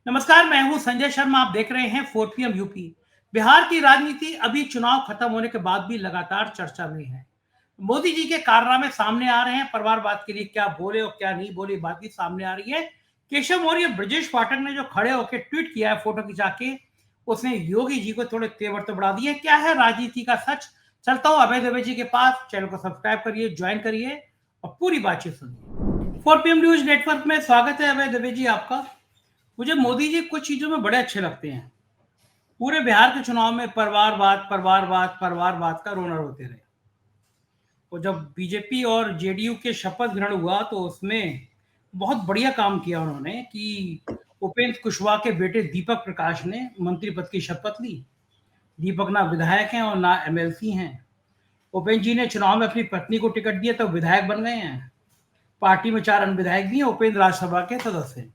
नमस्कार, मैं हूं संजय शर्मा। आप देख रहे हैं 4 पीएम यूपी। बिहार की राजनीति अभी चुनाव खत्म होने के बाद भी लगातार चर्चा में है। मोदी जी के कारनामे सामने आ रहे हैं। परिवारवाद के लिए क्या बोले और क्या नहीं बोले, बात भी सामने आ रही है। केशव मौर्य, ब्रजेश पाठक ने जो खड़े होकर ट्वीट किया है फोटो खिंचा के, उसने योगी जी को थोड़े तेवर तो बढ़ा दिए। क्या है राजनीति का सच? चलता हूँ अभय दुबे जी के पास। चैनल को सब्सक्राइब करिए, ज्वाइन करिए और पूरी बातचीत सुनिए। 4 पीएम न्यूज नेटवर्क में स्वागत है अभय दुबे जी आपका। मुझे मोदी जी कुछ चीजों में बड़े अच्छे लगते हैं। पूरे बिहार के चुनाव में परिवारवाद परिवारवाद परिवारवाद का रोना रोते रहे। और जब बीजेपी और जेडीयू के शपथ ग्रहण हुआ तो उसमें बहुत बढ़िया काम किया उन्होंने कि उपेंद्र कुशवाहा के बेटे दीपक प्रकाश ने मंत्री पद की शपथ ली। दीपक ना विधायक हैं और ना एमएलसी हैं। उपेंद्र जी ने चुनाव में अपनी पत्नी को टिकट दिया तो विधायक बन गए हैं। पार्टी में 4 अन्य विधायक भी हैं। उपेंद्र राज्यसभा के सदस्य हैं।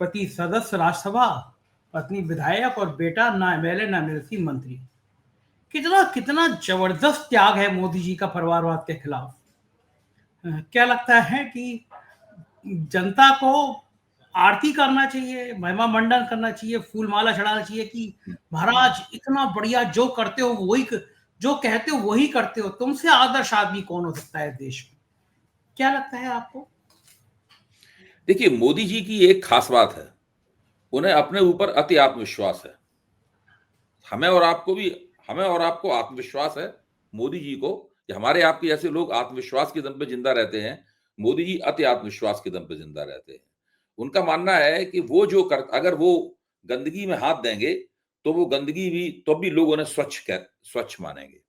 पति सदस्य राज्यसभा, पत्नी विधायक और बेटा ना एमएलए ना एमएलसी मंत्री। कितना कितना जबरदस्त त्याग है मोदी जी का परिवारवाद के खिलाफ। क्या लगता है कि जनता को आरती करना चाहिए, महिमा मंडन करना चाहिए, फूल माला चढ़ाना चाहिए कि महाराज इतना बढ़िया जो करते हो वही, जो कहते हो वही करते हो, तुमसे आदर्श आदमी कौन हो सकता है देश में? क्या लगता है आपको? देखिए, मोदी जी की एक खास बात है, उन्हें अपने ऊपर अति आत्मविश्वास है। हमें और आपको भी हमें और आपको आत्मविश्वास है मोदी जी को, कि हमारे आपके ऐसे लोग आत्मविश्वास के दम पे जिंदा रहते हैं। मोदी जी अति आत्मविश्वास के दम पे जिंदा रहते हैं। उनका मानना है कि वो जो कर अगर वो गंदगी में हाथ देंगे, तो वो गंदगी भी तो भी लोग उन्हें स्वच्छ मानेंगे।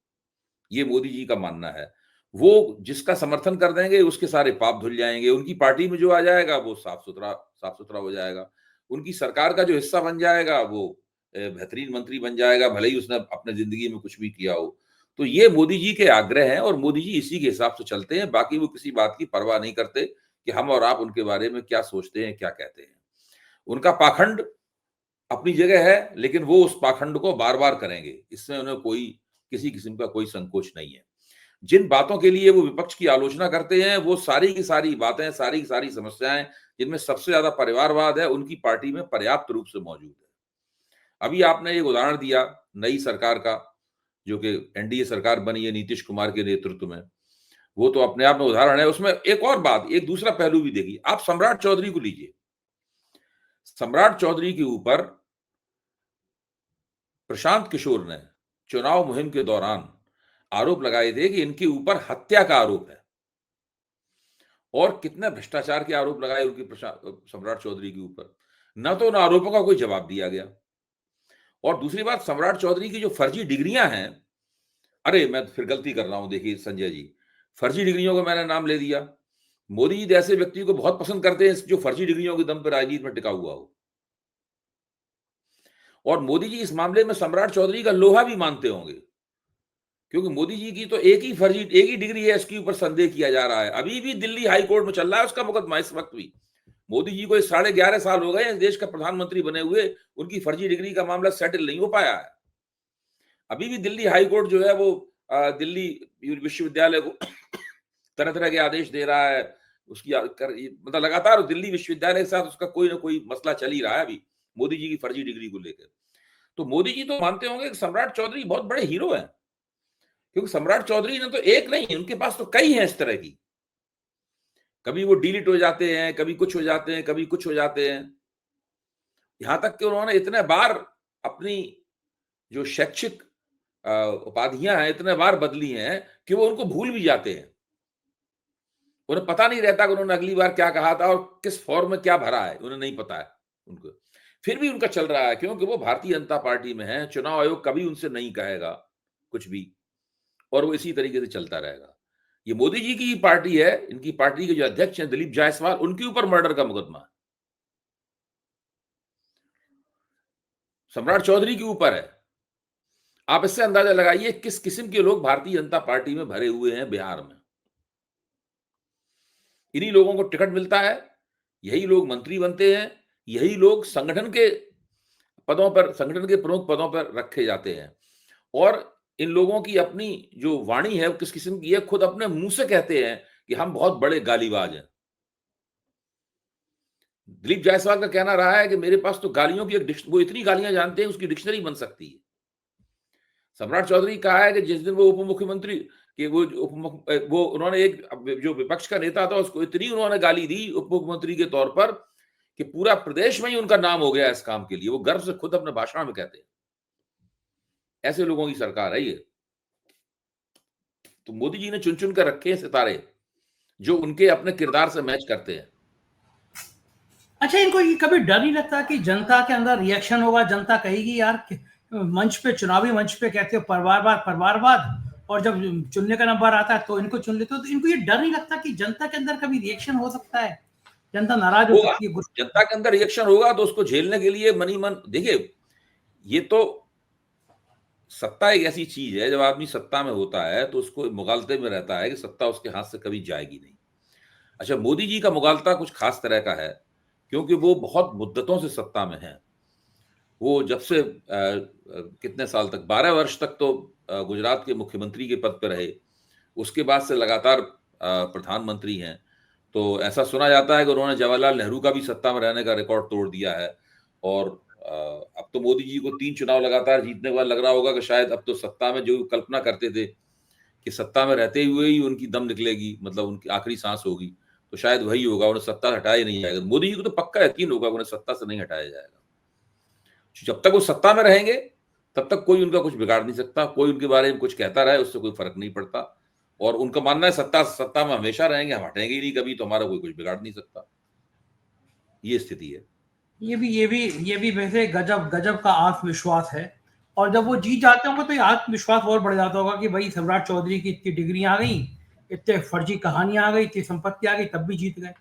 ये मोदी जी का मानना है। वो जिसका समर्थन कर देंगे उसके सारे पाप धुल जाएंगे। उनकी पार्टी में जो आ जाएगा वो साफ सुथरा हो जाएगा। उनकी सरकार का जो हिस्सा बन जाएगा वो बेहतरीन मंत्री बन जाएगा, भले ही उसने अपने जिंदगी में कुछ भी किया हो। तो ये मोदी जी के आग्रह हैं और मोदी जी इसी के हिसाब से चलते हैं। बाकी वो किसी बात की परवाह नहीं करते कि हम और आप उनके बारे में क्या सोचते हैं, क्या कहते हैं। उनका पाखंड अपनी जगह है, लेकिन वो उस पाखंड को बार बार करेंगे। इसमें उन्हें कोई किसी किस्म का कोई संकोच नहीं है। जिन बातों के लिए वो विपक्ष की आलोचना करते हैं, वो सारी की सारी बातें, सारी की सारी समस्याएं, जिनमें सबसे ज्यादा परिवारवाद है, उनकी पार्टी में पर्याप्त रूप से मौजूद है। अभी आपने एक उदाहरण दिया नई सरकार का, जो कि एनडीए सरकार बनी है नीतीश कुमार के नेतृत्व में। वो तो अपने आप में उदाहरण है। उसमें एक और बात, एक दूसरा पहलू भी देखिए। आप सम्राट चौधरी को लीजिए। सम्राट चौधरी के ऊपर प्रशांत किशोर ने चुनाव मुहिम के दौरान आरोप लगाए थे कि इनके ऊपर हत्या का आरोप है, और कितने भ्रष्टाचार के आरोप लगाए उनकी सम्राट चौधरी के ऊपर। न तो उन आरोपों का कोई जवाब दिया गया, और दूसरी बात, सम्राट चौधरी की जो फर्जी डिग्रियां हैं, अरे मैं फिर गलती कर रहा हूं, देखिए संजय जी, फर्जी डिग्रियों का मैंने नाम ले दिया। मोदी जी ऐसे व्यक्ति को बहुत पसंद करते हैं जो फर्जी डिग्रियों के दम पर राजनीति में टिका हुआ हो। और मोदी जी इस मामले में सम्राट चौधरी का लोहा भी मानते होंगे, क्योंकि मोदी जी की तो एक ही डिग्री है, इसके ऊपर संदेह किया जा रहा है। अभी भी दिल्ली हाई कोर्ट में चल रहा है उसका मुकदमा इस वक्त भी। मोदी जी को 11.5 साल हो गए देश का प्रधानमंत्री बने हुए, उनकी फर्जी डिग्री का मामला सेटल नहीं हो पाया है। अभी भी दिल्ली हाई कोर्ट जो है वो दिल्ली विश्वविद्यालय को तरह तरह के आदेश दे रहा है। मतलब लगातार दिल्ली विश्वविद्यालय के साथ उसका कोई ना कोई मसला चल ही रहा है अभी, मोदी जी की फर्जी डिग्री को लेकर। तो मोदी जी तो मानते होंगे कि सम्राट चौधरी बहुत बड़े हीरो हैं, क्योंकि सम्राट चौधरी ने तो एक नहीं, उनके पास तो कई हैं इस तरह की। कभी वो डिलीट हो जाते हैं, कभी कुछ हो जाते हैं, कभी कुछ हो जाते हैं। यहां तक कि उन्होंने इतने बार अपनी जो शैक्षिक उपाधियां हैं इतने बार बदली हैं कि वो उनको भूल भी जाते हैं। उन्हें पता नहीं रहता कि उन्होंने अगली बार क्या कहा था और किस फॉर्म में क्या भरा है, उन्हें नहीं पता है उनको। फिर भी उनका चल रहा है, क्योंकि वो भारतीय जनता पार्टी में है। चुनाव आयोग कभी उनसे नहीं कहेगा कुछ भी, और वो इसी तरीके से चलता रहेगा। ये मोदी जी की पार्टी है, इनकी पार्टी के जो अध्यक्ष हैं दिलीप जायसवाल, उनके ऊपर मर्डर का मुकदमा है। सम्राट चौधरी के ऊपर है। आप इससे अंदाजा लगाइए किस किस्म के लोग भारतीय जनता पार्टी में भरे हुए हैं बिहार में। इन्हीं लोगों को टिकट मिलता है, यही लोग मंत्री बनते हैं, यही लोग संगठन के प्रमुख पदों पर रखे जाते हैं। और इन लोगों की अपनी जो वाणी है वो किस किस्म की है, खुद अपने मुंह से कहते हैं कि हम बहुत बड़े गालीबाज हैं। दिलीप जायसवाल का कहना रहा है कि मेरे पास तो गालियों की वो इतनी गालियां जानते हैं उसकी डिक्शनरी बन सकती है। सम्राट चौधरी कहा है कि जिस दिन वो उप मुख्यमंत्री कि वो उन्होंने एक जो विपक्ष का नेता था उसको इतनी उन्होंने गाली दी उप मुख्यमंत्री के तौर पर कि पूरा प्रदेश में ही उनका नाम हो गया इस काम के लिए। वो गर्व से खुद अपने भाषण में कहते हैं। ऐसे लोगों की सरकार है ये। तो मोदी जी ने चुन चुन कर रखे हैं सितारे जो उनके अपने किरदार से मैच करते हैं। अच्छा, इनको ये कभी डर नहीं लगता कि जनता के अंदर रिएक्शन होगा, जनता कहेगी यार मंच पे, चुनावी मंच पे कहते हो परिवारवाद, और जब चुनने का नंबर आता है तो इनको चुन लेते हो, तो इनको ये डर नहीं लगता कि जनता के अंदर कभी रिएक्शन हो सकता है, जनता नाराज हो होगा, सकती है? जनता के अंदर रिएक्शन होगा तो उसको झेलने के लिए मनी मन देखिए, ये तो सत्ता एक ऐसी चीज है, जब आदमी सत्ता में होता है तो उसको मुगालते में रहता है कि सत्ता उसके हाथ से कभी जाएगी नहीं। अच्छा, मोदी जी का मुगालता कुछ खास तरह का है क्योंकि वो बहुत मुद्दतों से सत्ता में है। वो जब से कितने साल तक, 12 वर्ष तक तो गुजरात के मुख्यमंत्री के पद पर रहे, उसके बाद से लगातार प्रधानमंत्री हैं। तो ऐसा सुना जाता है कि उन्होंने जवाहरलाल नेहरू का भी सत्ता में रहने का रिकॉर्ड तोड़ दिया है। और अब तो मोदी जी को 3 चुनाव लगातार जीतने के बाद लग रहा होगा कि शायद अब तो सत्ता में जो कल्पना करते थे कि सत्ता में रहते हुए ही उनकी दम निकलेगी, मतलब उनकी आखिरी सांस होगी, तो शायद वही होगा, उन्हें सत्ता हटाया ही नहीं जाएगा। मोदी जी को तो पक्का यकीन होगा उन्हें सत्ता से नहीं हटाया जाएगा। जब तक वो सत्ता में रहेंगे तब तक कोई उनका कुछ बिगाड़ नहीं सकता, कोई उनके बारे में कुछ कहता रहे उससे कोई फर्क नहीं पड़ता। और उनका मानना है सत्ता में हमेशा रहेंगे, हम हटेंगे ही नहीं कभी, तो हमारा कोई कुछ बिगाड़ नहीं सकता। ये स्थिति है। ये भी वैसे गजब गजब का आत्मविश्वास है। और जब वो जीत जाते होंगे तो ये आत्मविश्वास और बढ़ जाता होगा कि भाई सम्राट चौधरी की इतनी डिग्री आ गई, इतने फर्जी कहानियां आ गई, इतनी संपत्ति आ गई, तब भी जीत गए।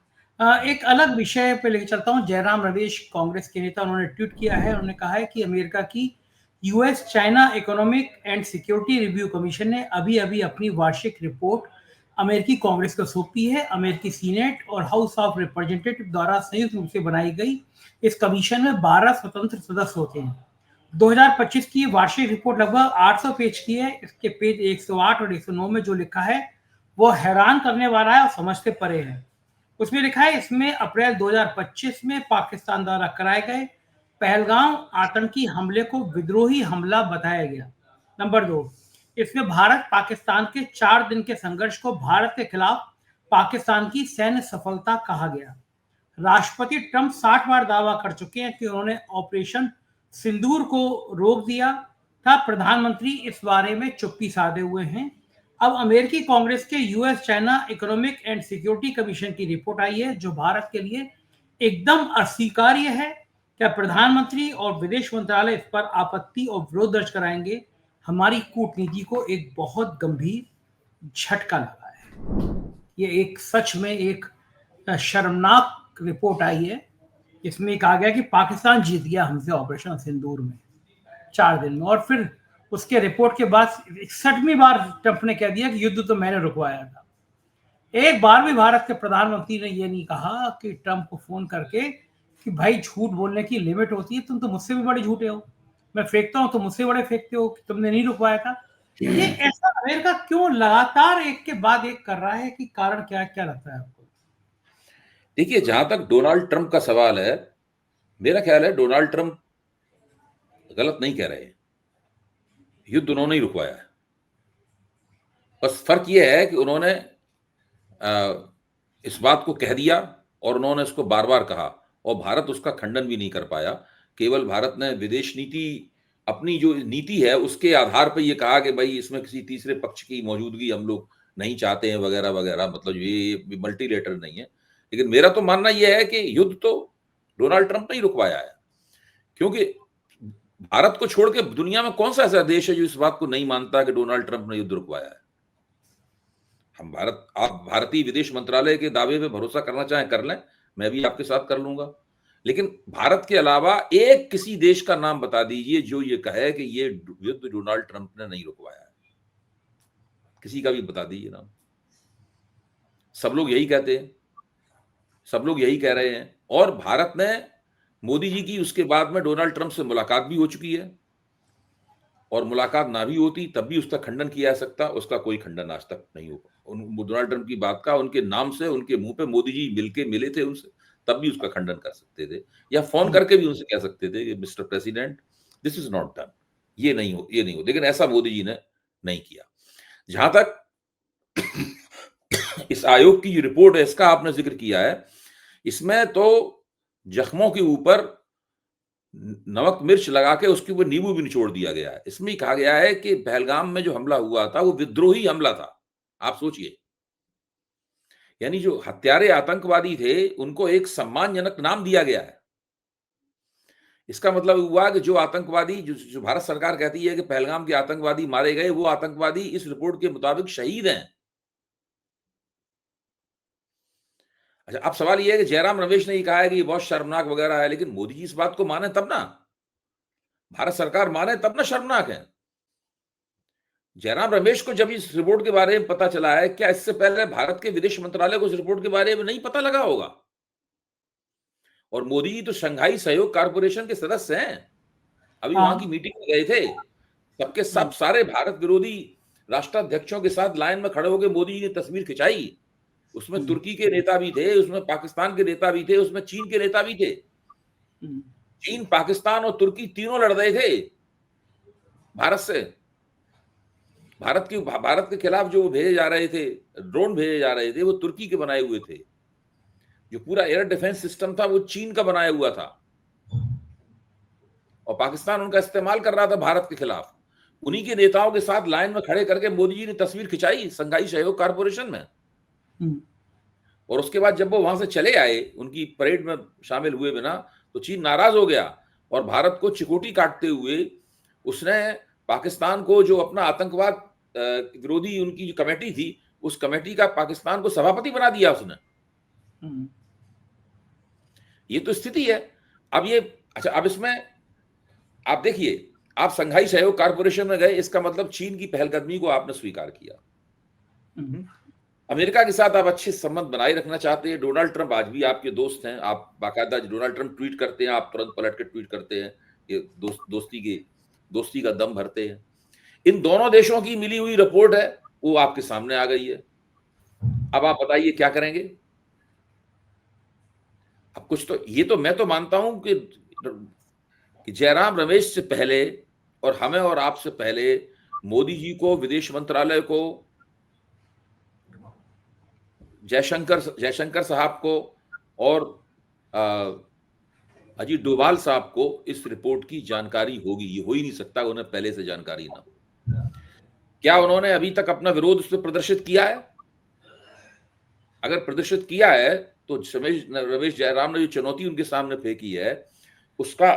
एक अलग विषय पे लेके चलता हूँ। जयराम रमेश, कांग्रेस के नेता, उन्होंने ट्वीट किया है। उन्होंने कहा है कि अमेरिका की US China economic and security review commission ने अभी अभी अपनी वार्षिक रिपोर्ट अमेरिकी कांग्रेस को सौंपी है। अमेरिकी सीनेट और हाउस ऑफ रिप्रेजेंटेटिव द्वारा संयुक्त रूप से बनाई गई इस कमीशन में 12 स्वतंत्र सदस्य होते हैं। 2025 की वार्षिक रिपोर्ट लगभग 800 पेज की है। इसके पेज 108 और 109 में जो लिखा है वो हैरान करने वाला है और समझ से परे है। उसमें लिखा है, इसमें अप्रैल 2025 में पाकिस्तान द्वारा कराए गए पहलगाम आतंकी हमले को विद्रोही हमला बताया गया। नंबर 2, इसमें भारत पाकिस्तान के 4 दिन के संघर्ष को भारत के खिलाफ पाकिस्तान की सैन्य सफलता कहा गया। राष्ट्रपति ट्रंप 60 बार दावा कर चुके हैं कि उन्होंने ऑपरेशन सिंदूर को रोक दिया था। प्रधानमंत्री इस बारे में चुप्पी साधे हुए हैं। अब अमेरिकी कांग्रेस के US China economic and security commission की रिपोर्ट आई है जो भारत के लिए एकदम अस्वीकार्य है। क्या प्रधानमंत्री और विदेश मंत्रालय इस पर आपत्ति और विरोध दर्ज कराएंगे? हमारी कूटनीति को एक बहुत गंभीर झटका लगा है। ये एक सच में एक शर्मनाक रिपोर्ट आई है। इसमें कहा गया कि पाकिस्तान जीत गया हमसे ऑपरेशन सिंदूर में 4 दिन में। और फिर उसके रिपोर्ट के बाद 61वीं बार ट्रंप ने कह दिया कि युद्ध तो मैंने रुकवाया था। एक बार भी भारत के प्रधानमंत्री ने यह नहीं कहा कि ट्रंप को फोन करके कि भाई झूठ बोलने की लिमिट होती है, तुम तो मुझसे भी बड़े झूठे हो, मैं फेंकता हूं तो मुझसे बड़े फेंकते हो, कि तुमने नहीं रुकवाया था। ये ऐसा अमेरिका क्यों लगातार एक के बाद एक कर रहा है, कि कारण क्या क्या लगता है आपको? देखिए, जहां तक डोनाल्ड ट्रंप का सवाल है, मेरा ख्याल है डोनाल्ड ट्रंप गलत नहीं कह रहे। युद्ध उन्होंने ही रुकवाया है। बस फर्क यह है कि उन्होंने इस बात को कह दिया और उन्होंने इसको बार बार कहा और भारत उसका खंडन भी नहीं कर पाया। केवल भारत ने विदेश नीति, अपनी जो नीति है उसके आधार पर यह कहा कि भाई इसमें किसी तीसरे पक्ष की मौजूदगी हम लोग नहीं चाहते हैं वगैरह वगैरह, मतलब ये मल्टीलेटरल नहीं है। लेकिन मेरा तो मानना यह है कि युद्ध तो डोनाल्ड ट्रंप ने ही रुकवाया है, क्योंकि भारत को छोड़ के दुनिया में कौन सा ऐसा देश है जो इस बात को नहीं मानता कि डोनाल्ड ट्रंप ने युद्ध रुकवाया है। आप भारतीय विदेश मंत्रालय के दावे पे भरोसा करना चाहें कर लें, मैं भी आपके साथ कर लूंगा, लेकिन भारत के अलावा एक किसी देश का नाम बता दीजिए जो ये कहे कि ये युद्ध डोनाल्ड ट्रंप ने नहीं रुकवाया है। किसी का भी बता दीजिए नाम। सब लोग यही कहते हैं, सब लोग यही कह रहे हैं। और भारत ने मोदी जी की उसके बाद में डोनाल्ड ट्रंप से मुलाकात भी हो चुकी है, और मुलाकात ना भी होती तब भी उसका खंडन किया जा सकता, उसका कोई खंडन आज तक नहीं होगा। डोनाल्ड ट्रंप की बात का उनके नाम से, उनके मुंह पे मोदी जी मिले थे उनसे, तब भी उसका खंडन कर सकते थे, या फोन करके भी उनसे कह सकते थे कि mister president this is not done, ये नहीं हो, ये नहीं हो। लेकिन ऐसा मोदी जी ने नहीं किया। जहां तक इस आयोग की जो रिपोर्ट है इसका आपने जिक्र किया है, इसमें तो जख्मों के ऊपर नमक मिर्च लगा के उसके ऊपर नींबू भी निचोड़ दिया गया है। इसमें कहा गया है कि पहलगाम में जो हमला हुआ था वो विद्रोही हमला था। आप सोचिए, यानी जो हत्यारे आतंकवादी थे उनको एक सम्मानजनक नाम दिया गया है। इसका मतलब हुआ कि जो आतंकवादी जो भारत सरकार कहती है कि पहलगाम के आतंकवादी मारे गए, वो आतंकवादी इस रिपोर्ट के मुताबिक शहीद हैं। अच्छा, अब सवाल यह है कि जयराम रमेश ने ये कहा है कि ये बहुत शर्मनाक वगैरह है, लेकिन मोदी जी इस बात को माने तब ना, भारत सरकार माने तब ना शर्मनाक है। जयराम रमेश को जब इस रिपोर्ट के बारे में पता चला है, क्या इससे पहले भारत के विदेश मंत्रालय को इस रिपोर्ट के बारे में नहीं पता लगा होगा? और मोदी जी तो शंघाई सहयोग कारपोरेशन के सदस्य हैं, अभी वहां की मीटिंग में गए थे, सबके सब सारे भारत विरोधी राष्ट्राध्यक्षों के साथ लाइन में खड़े होकर मोदी जी ने तस्वीर खिंचाई। उसमें तुर्की के नेता भी थे, उसमें पाकिस्तान के नेता भी थे, उसमें चीन के नेता भी थे। चीन, पाकिस्तान और तुर्की तीनों लड़ रहे थे भारत से। भारत के खिलाफ जो भेजे जा रहे थे, ड्रोन भेजे जा रहे थे, वो तुर्की के बनाए हुए थे। जो पूरा एयर डिफेंस सिस्टम था वो चीन का बनाया हुआ था, और पाकिस्तान उनका इस्तेमाल कर रहा था भारत के खिलाफ। उन्हीं के नेताओं के साथ लाइन में खड़े करके मोदी जी ने तस्वीर खिंचाई शंघाई सहयोग कारपोरेशन में। और उसके बाद जब वो वहां से चले आए उनकी परेड में शामिल हुए बिना, तो चीन नाराज हो गया और भारत को चिकोटी काटते हुए उसने पाकिस्तान को, जो अपना आतंकवाद विरोधी उनकी जो कमेटी थी, उस कमेटी का पाकिस्तान को सभापति बना दिया उसने। ये तो स्थिति है। अब ये अच्छा, अब इसमें आप देखिए, आप शंघाई सहयोग कारपोरेशन में गए, इसका मतलब चीन की पहलकदमी को आपने स्वीकार किया। अमेरिका के साथ आप अच्छे संबंध बनाए रखना चाहते हैं। डोनाल्ड ट्रंप आज भी आपके दोस्त हैं, आप बाकायदा डोनाल्ड ट्रंप ट्वीट करते हैं, आप तुरंत पलट के ट्वीट करते हैं, ये दोस्ती का दम भरते हैं। इन दोनों देशों की मिली हुई रिपोर्ट है, वो आपके सामने आ गई है। अब आप बताइए क्या करेंगे? अब कुछ तो, ये तो मैं तो मानता हूं कि जयराम रमेश से पहले और हमें और आपसे पहले मोदी जी को, विदेश मंत्रालय को, जयशंकर साहब को और अजीत डोभाल साहब को इस रिपोर्ट की जानकारी होगी। ये हो ही नहीं सकता उन्हें पहले से जानकारी ना हो। क्या उन्होंने अभी तक अपना विरोध उस पर प्रदर्शित किया है? अगर प्रदर्शित किया है तो रमेश जयराम ने जो चुनौती उनके सामने फेंकी है, उसका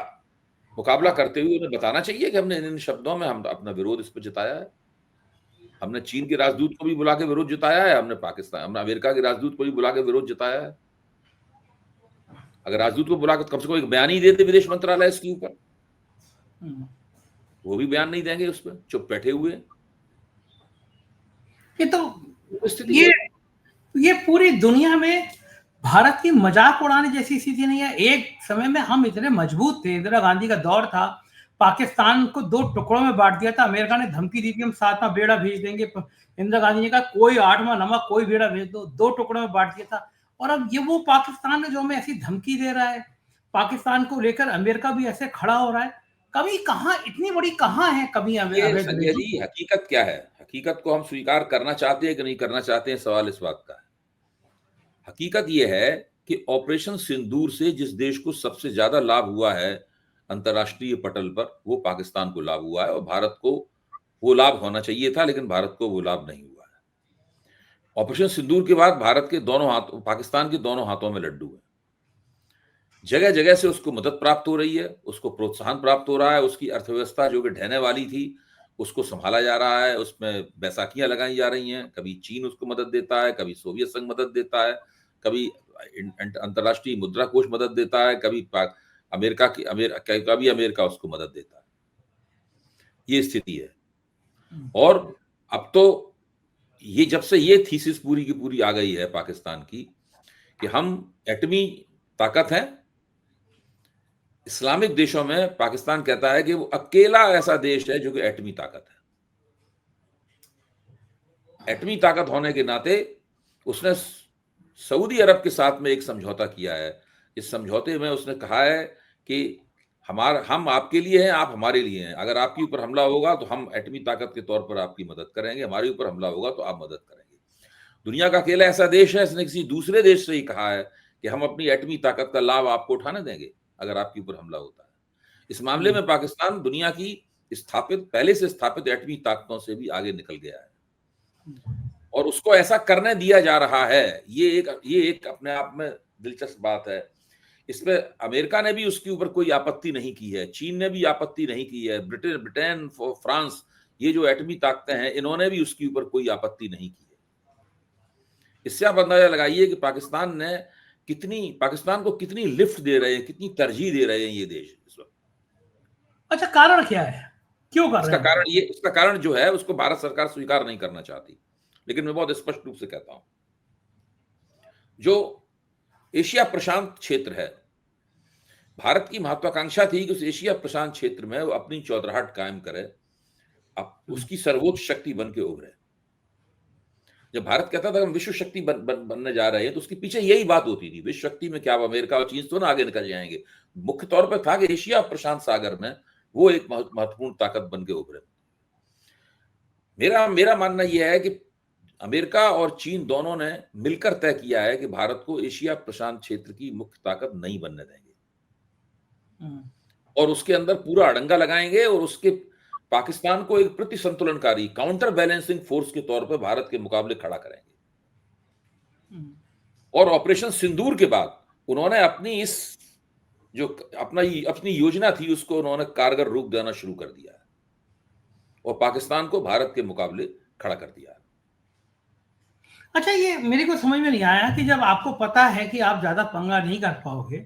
मुकाबला करते हुए उन्हें बताना चाहिए कि हमने इन शब्दों में हम अपना विरोध इस पर जताया है। हमने चीन के राजदूत को भी बुला के विरोध जताया है, हमने अमेरिका के राजदूत को भी बुला के विरोध जताया है। अगर राजदूत को बुला के कम से कम एक बयान ही देते विदेश मंत्रालय इसके ऊपर, वो भी बयान नहीं देंगे, उस पर चुप बैठे हुए। ये तो ये पूरी दुनिया में भारत की मजाक उड़ाने जैसी स्थिति नहीं है। एक समय में हम इतने मजबूत थे, इंदिरा गांधी का दौर था, पाकिस्तान को 2 टुकड़ों में बांट दिया था, अमेरिका ने धमकी दी थी हम 7वां बेड़ा भेज देंगे, इंदिरा गांधी ने कहा कोई 8वां नमक कोई बेड़ा भेज दो, 2 टुकड़ों में बांट दिया था। और अब ये वो पाकिस्तान है जो हमें ऐसी धमकी दे रहा है। पाकिस्तान को लेकर अमेरिका भी ऐसे खड़ा हो रहा है। कभी कहां इतनी बड़ी कहां है कमी? संजय जी, हकीकत क्या है? हकीकत को हम स्वीकार करना चाहते हैं कि नहीं करना चाहते हैं, सवाल इस बात का है। हकीकत यह है कि ऑपरेशन सिंदूर से जिस देश को सबसे ज्यादा लाभ हुआ है अंतर्राष्ट्रीय पटल पर, वो पाकिस्तान को लाभ हुआ है, और भारत को वो लाभ होना चाहिए था, लेकिन भारत को वो लाभ नहीं हुआ है। ऑपरेशन सिंदूर के बाद भारत के दोनों हाथों, पाकिस्तान के दोनों हाथों में लड्डू है। जगह जगह से उसको मदद प्राप्त हो रही है, उसको प्रोत्साहन प्राप्त हो रहा है, उसकी अर्थव्यवस्था जो कि ढहने वाली थी उसको संभाला जा रहा है, उसमें बैसाखियां लगाई जा रही हैं। कभी चीन उसको मदद देता है, कभी सोवियत संघ मदद देता है, कभी अंतर्राष्ट्रीय मुद्रा कोष मदद देता है, कभी अमेरिका उसको मदद देता है। ये स्थिति है। और अब तो ये, जब से ये थीसिस पूरी की पूरी आ गई है पाकिस्तान की कि हम एटमी ताकत हैं, इस्लामिक देशों में पाकिस्तान कहता है कि वो अकेला ऐसा देश है जो कि एटमी ताकत है। एटमी ताकत होने के नाते उसने सऊदी अरब के साथ में एक समझौता किया है इस समझौते में उसने कहा है कि हम आपके लिए हैं, आप हमारे लिए हैं। अगर आपके ऊपर हमला होगा तो हम एटमी ताकत के तौर पर आपकी मदद करेंगे, हमारे ऊपर हमला होगा तो आप मदद करेंगे। दुनिया का अकेला ऐसा देश है जिसने किसी दूसरे देश से ही कहा है कि हम अपनी एटमी ताकत का लाभ आपको उठाने देंगे अगर आपके ऊपर हमला होता है। इस मामले में पाकिस्तान दुनिया की पहले से स्थापित एटमी ताकतों से भी आगे निकल गया है और उसको ऐसा करने दिया जा रहा है। ये एक अपने आप में दिलचस्प बात है। इसमें अमेरिका ने भी उसके ऊपर कोई आपत्ति नहीं की है, चीन ने भी आपत्ति नहीं की है, ब्रिटेन, फ्रांस, ये जो एटमी ताकतें हैं इन्होंने भी उसके ऊपर कोई आपत्ति नहीं की है। इससे आप अंदाजा लगाइए कि पाकिस्तान को कितनी लिफ्ट दे रहे हैं, कितनी तरजीह दे रहे हैं ये देश इस वक्त। अच्छा, कारण क्या है, क्यों कर रहे हैं? इसका कारण जो है उसको भारत सरकार स्वीकार नहीं करना चाहती। लेकिन मैं बहुत स्पष्ट रूप से कहता हूं, जो एशिया प्रशांत क्षेत्र है, भारत की महत्वाकांक्षा थी कि उस एशिया प्रशांत क्षेत्र में वो अपनी चौधराहट कायम करे, अब उसकी सर्वोच्च शक्ति बन के उभरे। जब भारत कहता था हम विश्व शक्ति बनने जा रहे हैं तो उसके पीछे यही बात होती थी, विश्व शक्ति में क्या अमेरिका और चीन तो ना आगे निकल जाएंगे। मुख्य तौर पर था कि एशिया प्रशांत सागर में वो एक महत्वपूर्ण ताकत बन के उभरे। मेरा मानना यह है कि अमेरिका और चीन दोनों ने मिलकर तय किया है कि भारत को एशिया प्रशांत क्षेत्र की मुख्य ताकत नहीं बनने देंगे और उसके अंदर पूरा अड़ंगा लगाएंगे और उसके पाकिस्तान को एक प्रतिसंतुलनकारी काउंटर बैलेंसिंग फोर्स के तौर पर भारत के मुकाबले खड़ा करेंगे। और ऑपरेशन सिंदूर के बाद उन्होंने अपनी योजना थी उसको उन्होंने कारगर रूप देना शुरू कर दिया और पाकिस्तान को भारत के मुकाबले खड़ा कर दिया। अच्छा, ये मेरे को समझ में नहीं आया कि जब आपको पता है कि आप ज्यादा पंगा नहीं कर पाओगे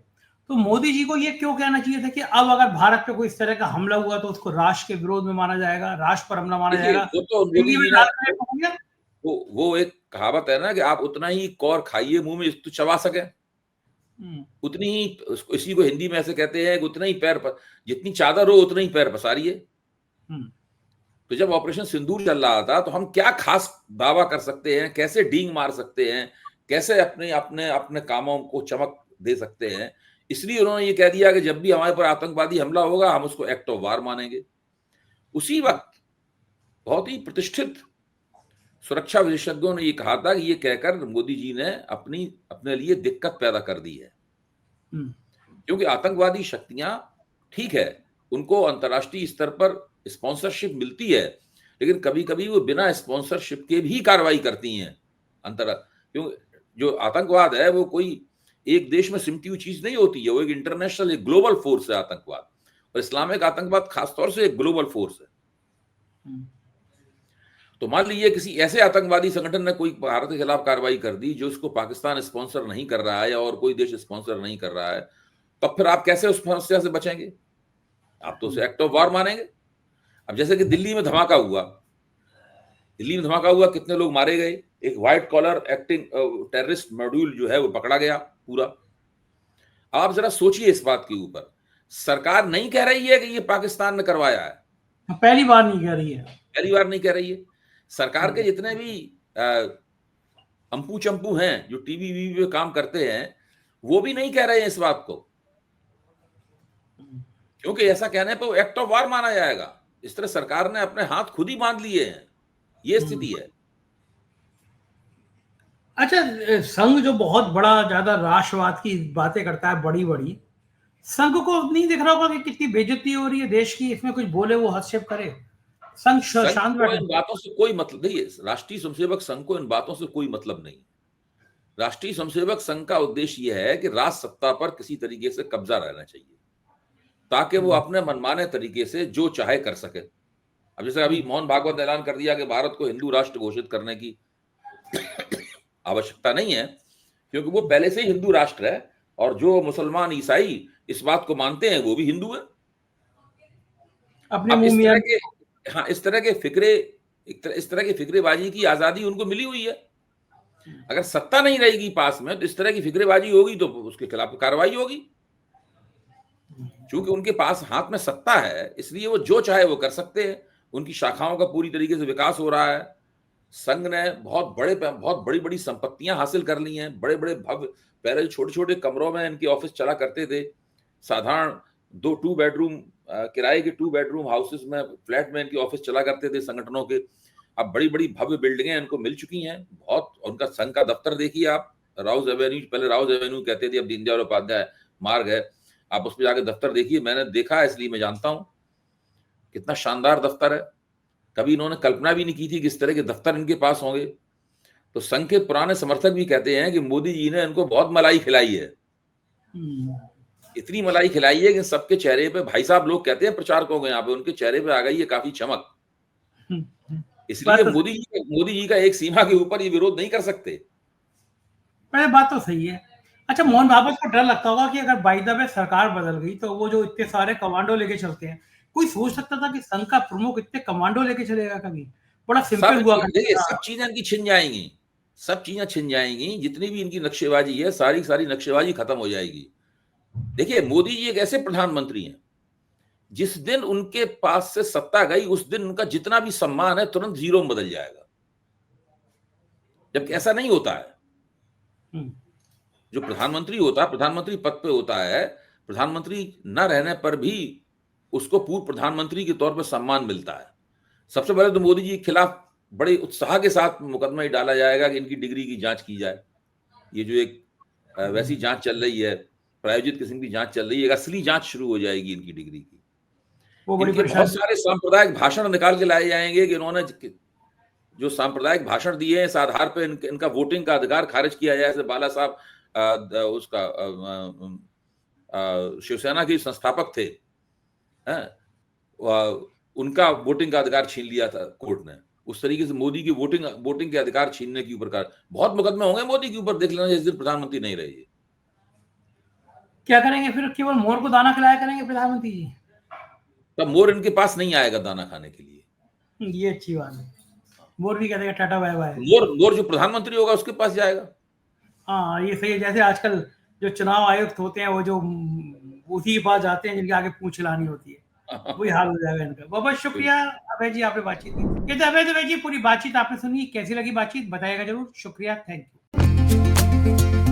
तो मोदी जी को ये क्यों कहना चाहिए था कि अब अगर भारत पे कोई इस तरह का हमला हुआ तो उसको राष्ट्र के विरोध में माना जाएगा, राष्ट्र पर हमला माना जाएगा। वो तो मोदी जी ने वो एक कहावत है ना कि आप उतना ही कौर खाइए मुंह में तो चबा सके, उतनी ही इसी को हिंदी में ऐसे कहते हैं कि उतना ही जितनी चादर हो उतना ही पैर पसारिए। तो जब ऑपरेशन सिंदूर चल रहा था तो हम क्या खास दावा कर सकते हैं, कैसे डींग मार सकते हैं, कैसे अपने अपने अपने कामों को चमक दे सकते हैं, इसलिए उन्होंने ये कह दिया कि जब भी हमारे पर आतंकवादी हमला होगा हम उसको एक्ट ऑफ वार मानेंगे। उसी वक्त बहुत ही प्रतिष्ठित सुरक्षा विशेषज्ञों ने ये कहा था कि ये कहकर मोदी जी ने अपने लिए दिक्कत पैदा कर दी है, क्योंकि आतंकवादी शक्तियां ठीक है उनको अंतर्राष्ट्रीय स्तर पर स्पॉन्सरशिप मिलती है, लेकिन कभी कभी वो बिना स्पॉन्सरशिप के भी कार्रवाई करती हैं क्योंकि जो आतंकवाद है वो कोई एक देश में सिमटी हुई चीज नहीं होती है, वो एक इंटरनेशनल, एक ग्लोबल फोर्स है आतंकवाद। और इस्लामिक आतंकवाद खासतौर से एक ग्लोबल फोर्स है। तो मान लीजिए किसी ऐसे आतंकवादी संगठन ने कोई भारत के खिलाफ कार्रवाई कर दी जो उसको पाकिस्तान स्पॉन्सर नहीं कर रहा है और कोई देश स्पॉन्सर नहीं कर रहा है, तब फिर आप कैसे उस समस्या से बचेंगे? आप तो उसे एक्ट ऑफ वार मानेंगे। अब जैसे कि दिल्ली में धमाका हुआ, कितने लोग मारे गए, एक white collar acting terrorist module जो है वो पकड़ा गया पूरा। आप जरा सोचिए इस बात के ऊपर, सरकार नहीं कह रही है कि ये पाकिस्तान ने करवाया है, पहली बार नहीं कह रही है। सरकार के जितने भी अंपू चंपू हैं जो टीवी पे काम करते हैं वो भी नहीं कह रहे हैं इस बात को, क्योंकि ऐसा कहने पर एक्ट ऑफ वार माना जाएगा। इस तरह सरकार ने अपने हाथ खुद ही बांध लिए हैं, ये स्थिति है। अच्छा, संघ जो बहुत बड़ा ज्यादा राष्ट्रवाद की बातें करता है, बड़ी बड़ी, संघ को नहीं दिख रहा होगा कि कितनी बेइज्जती हो रही है देश की, इसमें कुछ बोले वो हस्तक्षेप करे। संघ शांत बैठे, इन बातों से कोई मतलब नहीं है। राष्ट्रीय स्वयंसेवक संघ को इन बातों से कोई मतलब नहीं। राष्ट्रीय स्वयंसेवक संघ का उद्देश्य यह है कि राष्ट्र सत्ता पर किसी तरीके से कब्जा रहना चाहिए ताकि वो अपने मनमाने तरीके से जो चाहे कर सके। अब जैसे अभी मोहन भागवत ने ऐलान कर दिया कि भारत को हिंदू राष्ट्र घोषित करने की आवश्यकता नहीं है, क्योंकि वो पहले से ही हिंदू राष्ट्र है और जो मुसलमान ईसाई इस बात को मानते हैं वो भी हिंदू है। अब इस तरह के फिक्रेबाजी की आजादी उनको मिली हुई है। अगर सत्ता नहीं रहेगी पास में तो इस तरह की फिक्रेबाजी होगी तो उसके खिलाफ कार्रवाई होगी। क्योंकि उनके पास हाथ में सत्ता है इसलिए वो जो चाहे वो कर सकते हैं। उनकी शाखाओं का पूरी तरीके से विकास हो रहा है, संघ ने बहुत बड़ी-बड़ी संपत्तियां हासिल कर ली हैं, बड़े-बड़े भव्य, पहले छोटे-छोटे कमरों में इनके ऑफिस चला करते थे, साधारण 2 बेडरूम किराए के 2 बेडरूम हाउसेस में, फ्लैट में इनके ऑफिस चला करते थे संगठनों के। अब बड़ी-बड़ी भव्य बिल्डिंगें इनको मिल चुकी हैं, बहुत। उनका संघ का दफ्तर देखिए आप, राउज एवेन्यू, पहले राउज एवेन्यू कहते थे, अब दीनदयाल उपाध्याय मार्ग है, आप उस पे जाके दफ्तर देखिए, मैंने देखा है इसलिए मैं जानता हूं कितना शानदार दफ्तर है। कभी इन्होंने कल्पना भी नहीं की थी कि इस तरह के दफ्तर इनके पास होंगे। तो संघ के पुराने समर्थक भी कहते हैं कि मोदी जी ने इनको बहुत मलाई खिलाई है, इतनी मलाई खिलाई है कि सबके चेहरे पे, भाई साहब लोग कहते हैं प्रचारकों को, यहाँ पे उनके चेहरे पे आ गई है काफी चमक। इसलिए मोदी जी का एक सीमा के ऊपर ये विरोध नहीं कर सकते। बात तो सही है। अच्छा, मोहन भागवत को डर लगता होगा कि अगर बाय द वे सरकार बदल गई तो वो जो इतने सारे कमांडो लेके चलते हैं, कोई सोच सकता था कि संघ का प्रमुख इतने कमांडो लेके चलेगा कभी? बड़ा सिंपल हुआ देखिए, सब चीजें इनकी छिन जाएंगी, सब चीजें छिन जाएंगी, जितनी भी इनकी नक्शेबाजी है, सारी नक्शेबाजी खत्म हो जाएगी। देखिए, मोदी जी एक ऐसे प्रधानमंत्री हैं, जिस दिन उनके पास से सत्ता गई उस दिन उनका जितना भी सम्मान है तुरंत जीरो में बदल जाएगा, जबकि ऐसा नहीं होता है। जो प्रधानमंत्री होता है, प्रधानमंत्री पद पे होता है, प्रधानमंत्री न रहने पर भी उसको पूर्व प्रधानमंत्री के तौर पर सम्मान मिलता है। सबसे पहले तो मोदी जी के खिलाफ बड़े उत्साह के साथ मुकदमा डाला जाएगा कि इनकी डिग्री की जांच की जाए। ये जो एक वैसी जांच चल रही है, प्रायोजित किस्म की जांच चल रही है, एक असली जांच शुरू हो जाएगी इनकी डिग्री की। इनके बहुत सारे सांप्रदायिक भाषण निकाल के लाए जाएंगे कि इन्होंने जो सांप्रदायिक भाषण दिए हैं, इस आधार पर इनका वोटिंग का अधिकार खारिज किया जाए। जैसे बाला साहब उसका शिवसेना के संस्थापक थे, उनका वोटिंग का अधिकार छीन लिया था कोर्ट ने। उस तरीके से मोदी की वोटिंग के अधिकार छीनने के ऊपर बहुत मुकदमे होंगे मोदी के ऊपर, देख लेना जिस दिन प्रधानमंत्री नहीं रहे। क्या करेंगे फिर? केवल मोर को दाना खिलाया करेंगे प्रधानमंत्री जी? तब मोर इनके पास नहीं आएगा दाना खाने के लिए। ये अच्छी बात है। मोर भी कहते हैं टाटा बाय बाय। मोर जो प्रधानमंत्री होगा उसके पास जाएगा। हाँ, ये सही है। जैसे आजकल जो चुनाव आयुक्त होते हैं, वो जो उसी के पास जाते हैं जिनके आगे पूंछ हिलानी होती है, वही हाल हो जाएगा इनका। बहुत शुक्रिया अभय जी, आपने बातचीत की। ये तो अभय जी, पूरी बातचीत आपने सुनी, कैसी लगी बातचीत बताइएगा जरूर। शुक्रिया, थैंक यू।